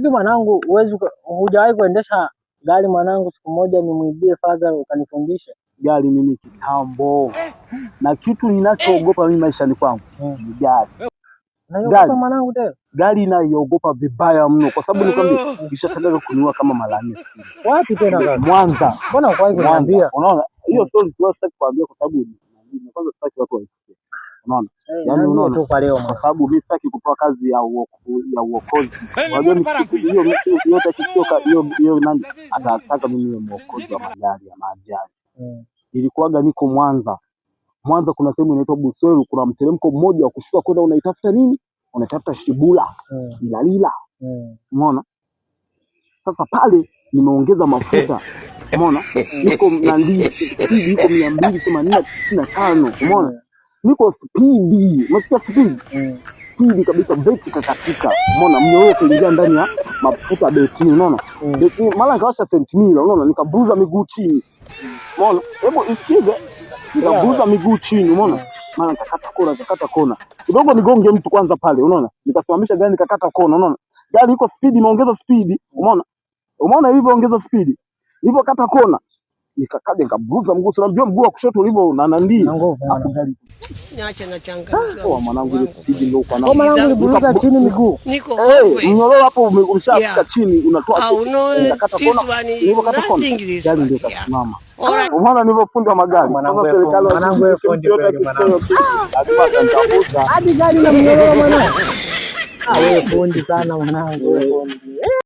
Hivi mwanangu, hujawahi kuendesha gari mwanangu? Siku moja nimwibie father ukanifundisha gari mimi kitambo. Na kitu ninachoogopa mimi maishani kwangu ni gari. Naogopa mwanangu tena. Gari naiogopa vibaya mno kwa sababu nikwambia nishataka kununua kama mara 4. Wapi tena kaka? Mwanza. Mbona ukawahi kuniambia? Unaona? Hiyo story sitaki kuambia kwa sababu kwanza sitaki watu waisikie. Unaona? Yaani unaona tu kwa leo kwa sababu mimi sitaki kutoa kazi ya uokozi. Unajua hiyo takisoka hiyo nani atataka mimi niwe mwokozi wa magari ya maajali. Nilikuwaga niko Mwanza. Mwanza kuna sehemu inaitwa Busweru, kuna mteremko mmoja wa kushuka kwenda unaitafuta nini? Unatafuta Shibula. Ilalila. Umeona? Sasa pale nimeongeza mafuta. Umeona? Niko nandi speed iko 285. Umeona? Niko speed. Unasikia speed? Speed kabisa, breki kakatika. Umeona? Mnyororo kuingia ndani ya mafuta beti, unaona? Beti mara nikawasha sentimila, unaona? Nikabuza miguu chini. Umeona? Hebu isikize. Nikabuza miguu chini, umeona? Mara nikakata kona. Kidogo nigonge mtu kwanza pale, unaona? Nikasimamisha gari nikakata kona, unaona? Gari iko speed, imeongeza speed, umeona? Umeona ilivyoongeza speed? Nilipokata kona nikakaja nikabuza mguu, unajua mguu wa kushoto ulivyo na nandi. Niache na changa. Kwa mwanangu ile speed ndio uko nayo. Kwa mwanangu uliburuza chini miguu. Niko mnyororo hapo umeshafika chini unatoa nikakata kona. Nilipokata kona gari ndio kasimama. Umeona nilivyofunga magari. Mwanangu wewe fundi kweli mwanangu. Hadi gari na mnyororo mwanangu. Wewe fundi sana mwanangu, wewe fundi.